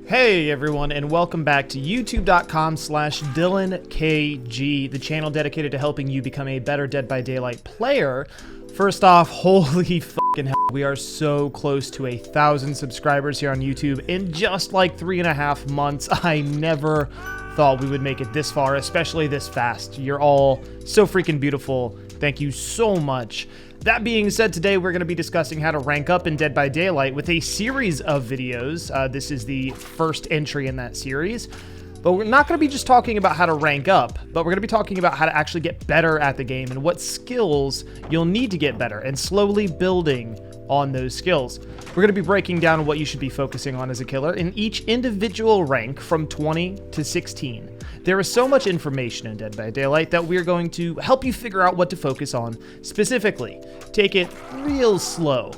Hey everyone, and welcome back to youtube.com/DyllonKG, the channel dedicated to helping you become a better Dead by Daylight player. First off, holy fucking hell, we are so close to 1,000 subscribers here on YouTube in just like 3.5 months. I never thought we would make it this far, especially this fast. You're all so freaking beautiful. Thank you so much. That being said, today we're going to be discussing how to rank up in Dead by Daylight with a series of videos. This is the first entry in that series. But we're not going to be just talking about how to rank up, but we're going to be talking about how to actually get better at the game and what skills you'll need to get better and slowly building on those skills. We're going to be breaking down what you should be focusing on as a killer in each individual rank from 20 to 16. There is so much information in Dead by Daylight that we're going to help you figure out what to focus on specifically. Take it real slow.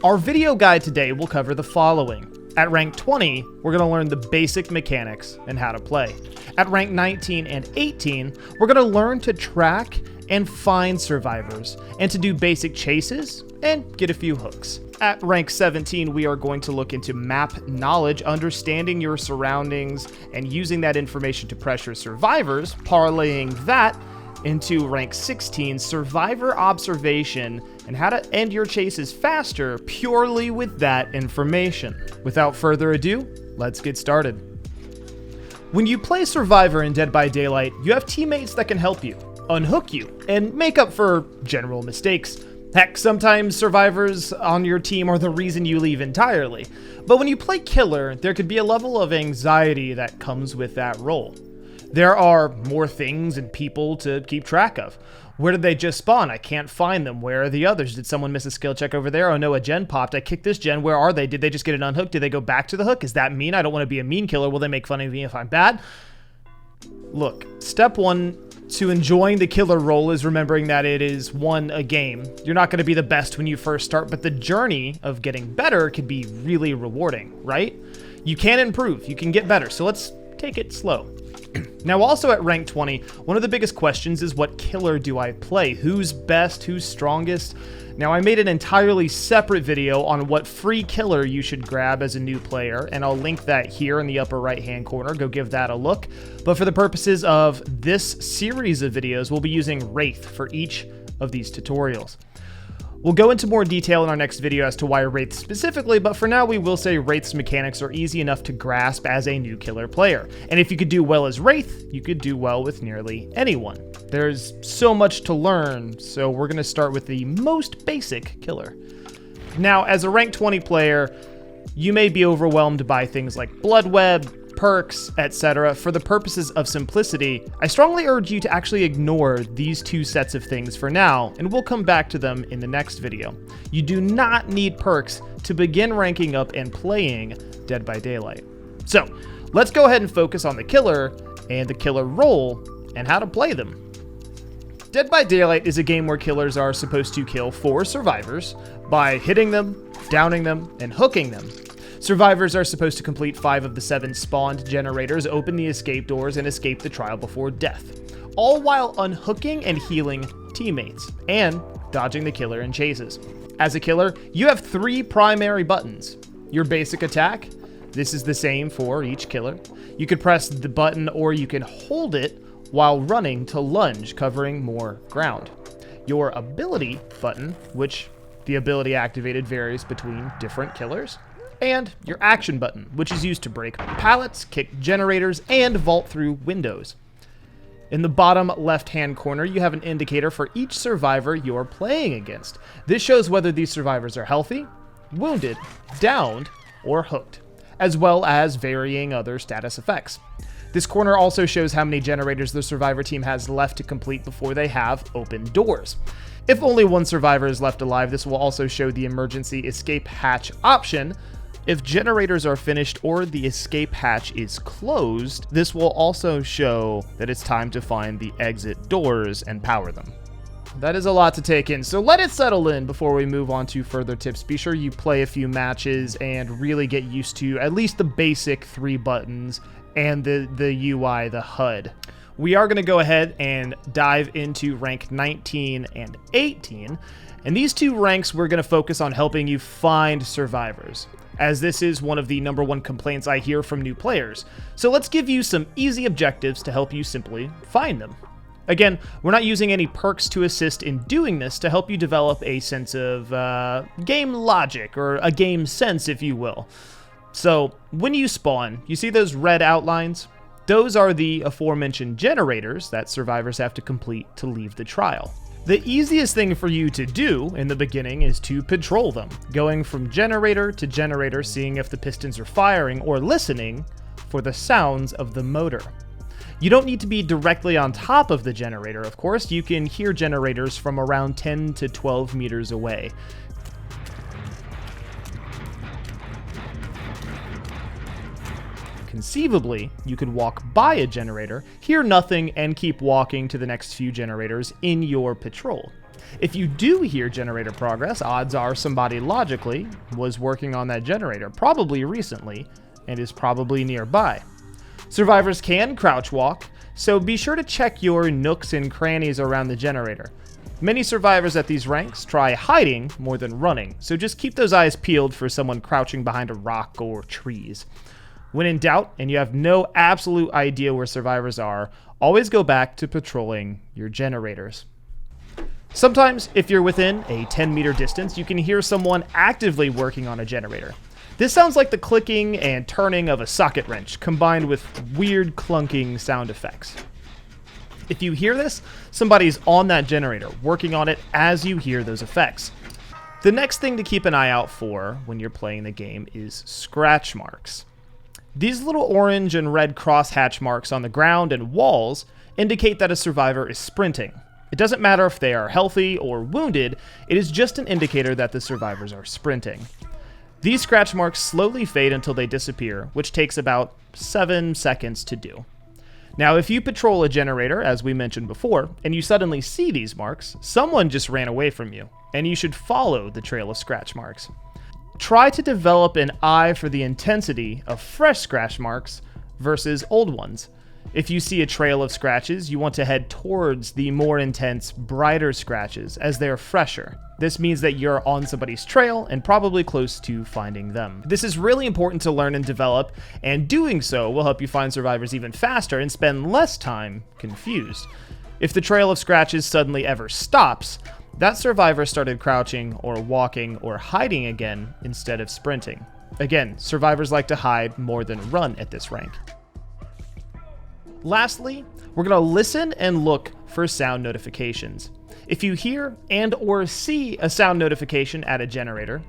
Our video guide today will cover the following. At rank 20, we're going to learn the basic mechanics and how to play. At rank 19 and 18, we're going to learn to track and find survivors, and to do basic chases and get a few hooks. At rank 17, we are going to look into map knowledge, understanding your surroundings, and using that information to pressure survivors, parlaying that into rank 16, survivor observation, and how to end your chases faster purely with that information. Without further ado, let's get started. When you play Survivor in Dead by Daylight, you have teammates that can help you, unhook you, and make up for general mistakes. Heck, sometimes survivors on your team are the reason you leave entirely. But when you play Killer, there could be a level of anxiety that comes with that role. There are more things and people to keep track of. Where did they just spawn? I can't find them. Where are the others? Did someone miss a skill check over there? Oh no, a gen popped. I kicked this gen. Where are they? Did they just get an unhooked? Did they go back to the hook? Is that mean? I don't want to be a mean killer. Will they make fun of me if I'm bad? Look, step one to enjoying the killer role is remembering that it is, one, a game. You're not going to be the best when you first start, but the journey of getting better can be really rewarding, right? You can improve. You can get better. So let's take it slow. Now, also at rank 20, one of the biggest questions is what killer do I play? Who's best? Who's strongest? Now, I made an entirely separate video on what free killer you should grab as a new player, and I'll link that here in the upper right-hand corner. Go give that a look. But for the purposes of this series of videos, we'll be using Wraith for each of these tutorials. We'll go into more detail in our next video as to why Wraith specifically, but for now we will say Wraith's mechanics are easy enough to grasp as a new killer player. And if you could do well as Wraith, you could do well with nearly anyone. There's so much to learn, so we're going to start with the most basic killer. Now, as a rank 20 player, you may be overwhelmed by things like Blood Web, perks, etc. For the purposes of simplicity, I strongly urge you to actually ignore these two sets of things for now, and we'll come back to them in the next video. You do not need perks to begin ranking up and playing Dead by Daylight. So, let's go ahead and focus on the killer and the killer role and how to play them. Dead by Daylight is a game where killers are supposed to kill 4 survivors by hitting them, downing them, and hooking them. Survivors are supposed to complete 5 of the 7 spawned generators, open the escape doors, and escape the trial before death, all while unhooking and healing teammates, and dodging the killer in chases. As a killer, you have 3 primary buttons. Your basic attack, this is the same for each killer. You could press the button or you can hold it while running to lunge, covering more ground. Your ability button, which the ability activated varies between different killers. And your action button, which is used to break pallets, kick generators, and vault through windows. In the bottom left-hand corner, you have an indicator for each survivor you're playing against. This shows whether these survivors are healthy, wounded, downed, or hooked, as well as varying other status effects. This corner also shows how many generators the survivor team has left to complete before they have open doors. If only one survivor is left alive, this will also show the emergency escape hatch option. If generators are finished or the escape hatch is closed, this will also show that it's time to find the exit doors and power them. That is a lot to take in, so let it settle in before we move on to further tips. Be sure you play a few matches and really get used to at least the basic 3 buttons and the UI, the HUD. We are going to go ahead and dive into rank 19 and 18. And these 2 ranks, we're going to focus on helping you find survivors. as this is one of the #1 complaints I hear from new players. So let's give you some easy objectives to help you simply find them. Again, we're not using any perks to assist in doing this to help you develop a sense of game logic, or a game sense, if you will. So when you spawn, you see those red outlines? Those are the aforementioned generators that survivors have to complete to leave the trial. The easiest thing for you to do in the beginning is to patrol them, going from generator to generator, seeing if the pistons are firing, or listening for the sounds of the motor. You don't need to be directly on top of the generator, of course. You can hear generators from around 10 to 12 meters away. Conceivably, you could walk by a generator, hear nothing, and keep walking to the next few generators in your patrol. If you do hear generator progress, odds are somebody logically was working on that generator, probably recently, and is probably nearby. Survivors can crouch walk, so be sure to check your nooks and crannies around the generator. Many survivors at these ranks try hiding more than running, so just keep those eyes peeled for someone crouching behind a rock or trees. When in doubt and you have no absolute idea where survivors are, always go back to patrolling your generators. Sometimes, if you're within a 10-meter distance, you can hear someone actively working on a generator. This sounds like the clicking and turning of a socket wrench, combined with weird clunking sound effects. If you hear this, somebody's on that generator, working on it as you hear those effects. The next thing to keep an eye out for when you're playing the game is scratch marks. These little orange and red crosshatch marks on the ground and walls indicate that a survivor is sprinting. It doesn't matter if they are healthy or wounded, it is just an indicator that the survivors are sprinting. These scratch marks slowly fade until they disappear, which takes about 7 seconds to do. Now, if you patrol a generator, as we mentioned before, and you suddenly see these marks, someone just ran away from you, and you should follow the trail of scratch marks. Try to develop an eye for the intensity of fresh scratch marks versus old ones. If you see a trail of scratches, you want to head towards the more intense, brighter scratches as they are fresher. This means that you're on somebody's trail and probably close to finding them. This is really important to learn and develop, and doing so will help you find survivors even faster and spend less time confused. If the trail of scratches suddenly ever stops, that survivor started crouching or walking or hiding again instead of sprinting. Again, survivors like to hide more than run at this rank. Lastly, we're going to listen and look for sound notifications. If you hear and or see a sound notification at a generator,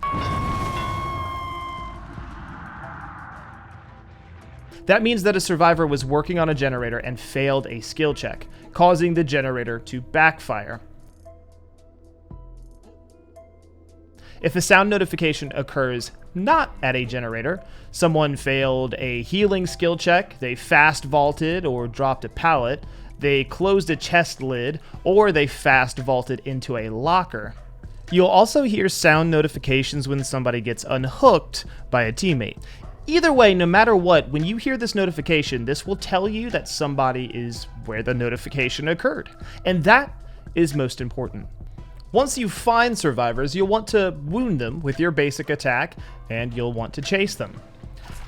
that means that a survivor was working on a generator and failed a skill check, causing the generator to backfire. If a sound notification occurs not at a generator, someone failed a healing skill check, they fast vaulted or dropped a pallet, they closed a chest lid, or they fast vaulted into a locker. You'll also hear sound notifications when somebody gets unhooked by a teammate. Either way, no matter what, when you hear this notification, this will tell you that somebody is where the notification occurred. And that is most important. Once you find survivors, you'll want to wound them with your basic attack, and you'll want to chase them.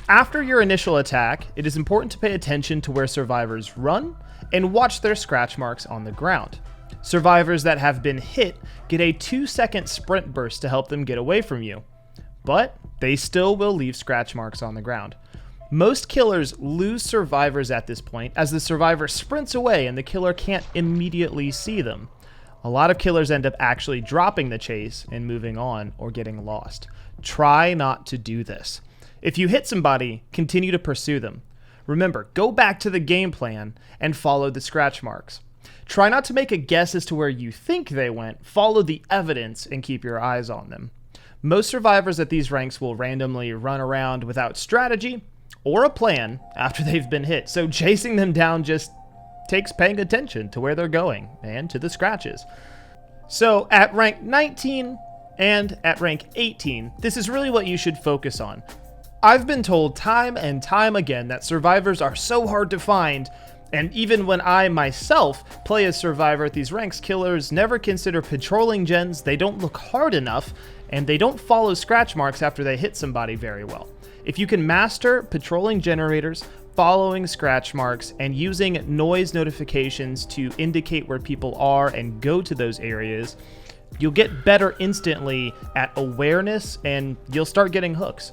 After your initial attack, it is important to pay attention to where survivors run and watch their scratch marks on the ground. Survivors that have been hit get a 2-second sprint burst to help them get away from you, but they still will leave scratch marks on the ground. Most killers lose survivors at this point as the survivor sprints away and the killer can't immediately see them. A lot of killers end up actually dropping the chase and moving on or getting lost. Try not to do this. If you hit somebody, continue to pursue them. Remember, go back to the game plan and follow the scratch marks. Try not to make a guess as to where you think they went. Follow the evidence and keep your eyes on them. Most survivors at these ranks will randomly run around without strategy or a plan after they've been hit, so chasing them down just takes paying attention to where they're going and to the scratches. So at rank 19 and at rank 18, this is really what you should focus on. I've been told time and time again that survivors are so hard to find, and even when I myself play as survivor at these ranks, killers never consider patrolling gens, they don't look hard enough, and they don't follow scratch marks after they hit somebody very well. If you can master patrolling generators, following scratch marks, and using noise notifications to indicate where people are and go to those areas, you'll get better instantly at awareness and you'll start getting hooks.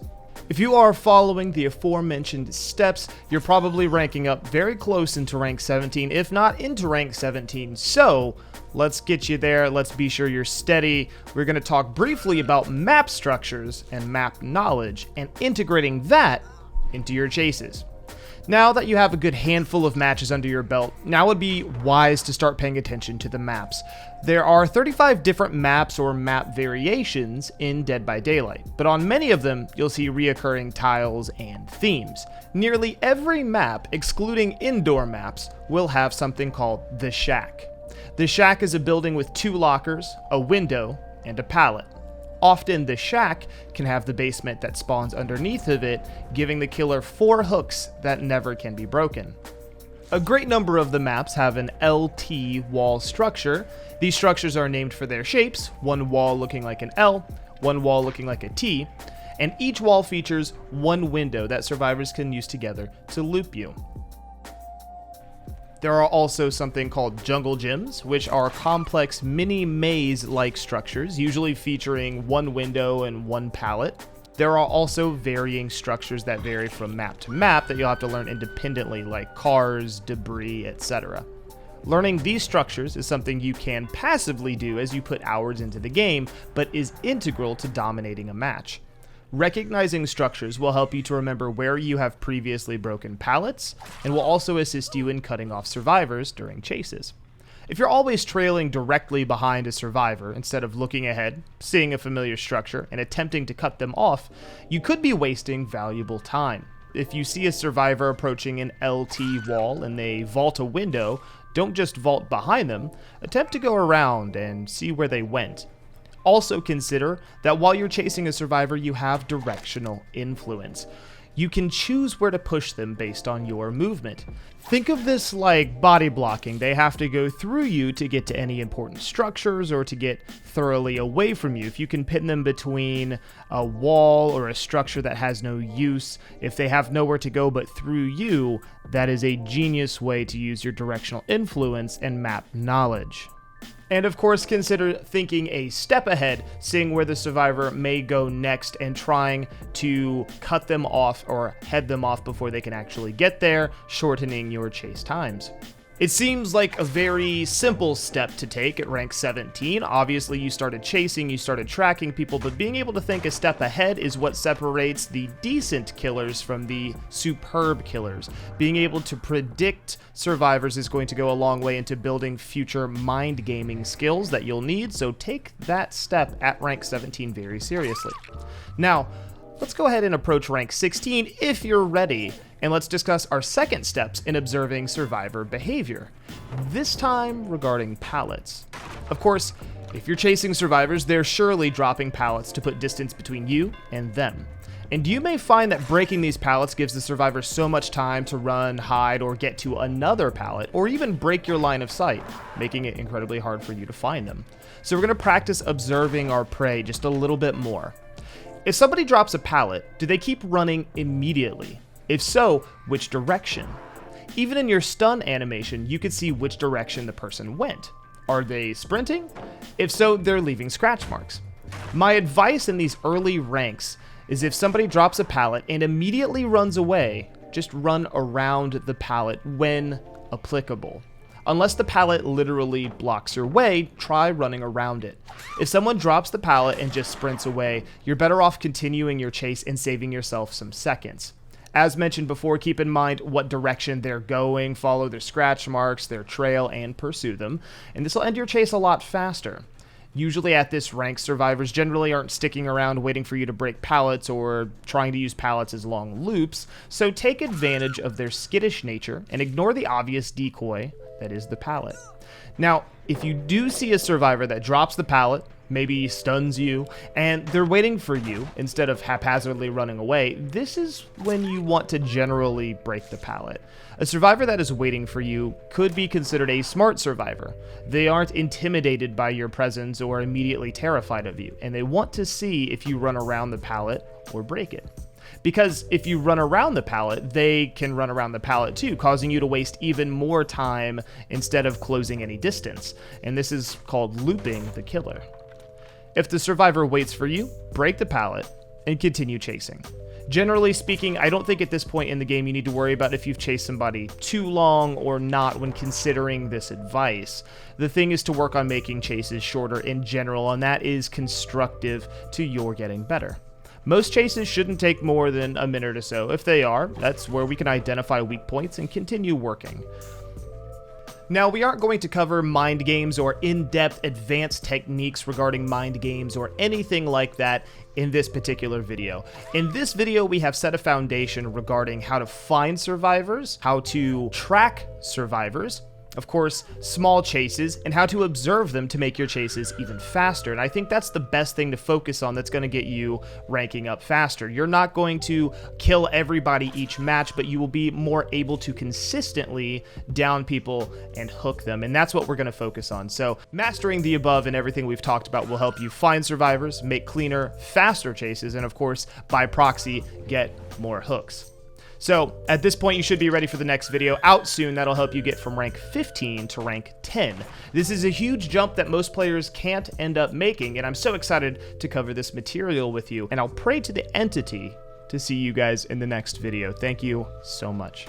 If you are following the aforementioned steps, you're probably ranking up very close into rank 17, if not into rank 17. So let's get you there. Let's be sure you're steady. We're going to talk briefly about map structures and map knowledge and integrating that into your chases. Now that you have a good handful of matches under your belt, now would be wise to start paying attention to the maps. There are 35 different maps or map variations in Dead by Daylight, but on many of them, you'll see reoccurring tiles and themes. Nearly every map, excluding indoor maps, will have something called the Shack. The Shack is a building with 2 lockers, a window, and a pallet. Often the shack can have the basement that spawns underneath of it, giving the killer 4 hooks that never can be broken. A great number of the maps have an LT wall structure. These structures are named for their shapes, one wall looking like an L, one wall looking like a T, and each wall features one window that survivors can use together to loop you. There are also something called jungle gyms, which are complex mini maze-like structures, usually featuring one window and one pallet. There are also varying structures that vary from map to map that you'll have to learn independently, like cars, debris, etc. Learning these structures is something you can passively do as you put hours into the game, but is integral to dominating a match. Recognizing structures will help you to remember where you have previously broken pallets, and will also assist you in cutting off survivors during chases. If you're always trailing directly behind a survivor instead of looking ahead, seeing a familiar structure, and attempting to cut them off, you could be wasting valuable time. If you see a survivor approaching an LT wall and they vault a window, don't just vault behind them, attempt to go around and see where they went. Also consider that while you're chasing a survivor, you have directional influence. You can choose where to push them based on your movement. Think of this like body blocking. They have to go through you to get to any important structures or to get thoroughly away from you. If you can pin them between a wall or a structure that has no use, if they have nowhere to go but through you, that is a genius way to use your directional influence and map knowledge. And of course, consider thinking a step ahead, seeing where the survivor may go next and trying to cut them off or head them off before they can actually get there, shortening your chase times. It seems like a very simple step to take at rank 17. Obviously, you started chasing, you started tracking people, but being able to think a step ahead is what separates the decent killers from the superb killers. Being able to predict survivors is going to go a long way into building future mind gaming skills that you'll need, so take that step at rank 17 very seriously. Now, let's go ahead and approach rank 16 if you're ready, and let's discuss our second steps in observing survivor behavior, this time regarding pallets. Of course, if you're chasing survivors, they're surely dropping pallets to put distance between you and them. And you may find that breaking these pallets gives the survivor so much time to run, hide, or get to another pallet, or even break your line of sight, making it incredibly hard for you to find them. So we're going to practice observing our prey just a little bit more. If somebody drops a pallet, do they keep running immediately? If so, which direction? Even in your stun animation, you could see which direction the person went. Are they sprinting? If so, they're leaving scratch marks. My advice in these early ranks is if somebody drops a pallet and immediately runs away, just run around the pallet when applicable. Unless the pallet literally blocks your way, try running around it. If someone drops the pallet and just sprints away, you're better off continuing your chase and saving yourself some seconds. As mentioned before, keep in mind what direction they're going, follow their scratch marks, their trail, and pursue them, and this will end your chase a lot faster. Usually at this rank, survivors generally aren't sticking around waiting for you to break pallets or trying to use pallets as long loops, so take advantage of their skittish nature and ignore the obvious decoy that is the pallet. Now, if you do see a survivor that drops the pallet, maybe stuns you, and they're waiting for you instead of haphazardly running away, this is when you want to generally break the pallet. A survivor that is waiting for you could be considered a smart survivor. They aren't intimidated by your presence or immediately terrified of you, and they want to see if you run around the pallet or break it. Because if you run around the pallet, they can run around the pallet too, causing you to waste even more time instead of closing any distance. And this is called looping the killer. If the survivor waits for you, break the pallet and continue chasing. Generally speaking, I don't think at this point in the game you need to worry about if you've chased somebody too long or not when considering this advice. The thing is to work on making chases shorter in general, and that is constructive to your getting better. Most chases shouldn't take more than a minute or so. If they are, that's where we can identify weak points and continue working. Now, we aren't going to cover mind games or in-depth advanced techniques regarding mind games or anything like that in this particular video. In this video, we have set a foundation regarding how to find survivors, how to track survivors, of course, small chases, and how to observe them to make your chases even faster. And I think that's the best thing to focus on that's going to get you ranking up faster. You're not going to kill everybody each match, but you will be more able to consistently down people and hook them. And that's what we're going to focus on. So mastering the above and everything we've talked about will help you find survivors, make cleaner, faster chases, and of course, by proxy, get more hooks. So at this point, you should be ready for the next video out soon. That'll help you get from rank 15 to rank 10. This is a huge jump that most players can't end up making, and I'm so excited to cover this material with you. And I'll pray to the entity to see you guys in the next video. Thank you so much.